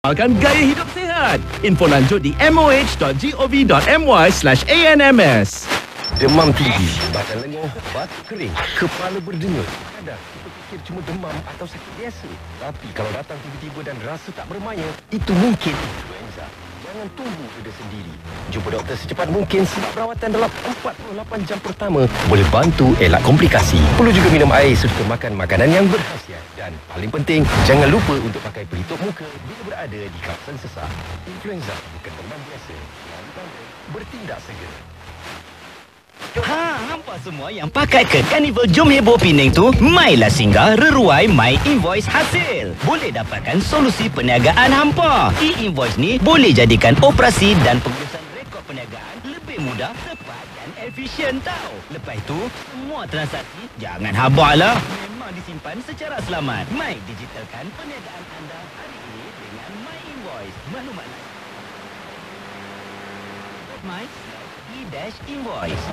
Amalkan gaya hidup sihat. Info lanjut di moh.gov.my/ANMS. Demam tinggi, badan lengah, batuk kering, kepala berdenyut. Kadang kita fikir cuma demam atau sakit biasa. Tapi kalau datang tiba-tiba dan rasa tak bermaya, itu mungkin influenza. Jangan tunggu reda sendiri. Jumpa doktor secepat mungkin sebab perawatan dalam 48 jam pertama boleh bantu elak komplikasi. Perlu juga minum air serta makan makanan yang berkhasiat. Dan paling penting, jangan lupa untuk pakai pelitup muka bila berada di kawasan sesak. Influenza bukan demam biasa. Bertindak segera. Hampa semua yang pakai ke Carnival Jom Heboh Penang tu, mailah singgah reruai My Invoice Hasil. Boleh dapatkan solusi perniagaan hampa. E-invoice ni boleh jadikan operasi dan pengurusan rekod perniagaan lebih mudah, cepat dan efisien tau. Lepas tu, semua transaksi jangan habarlah. Memang disimpan secara selamat. My digitalkan perniagaan anda hari ini dengan My Invoice. Maklumat lain. My E-invoice.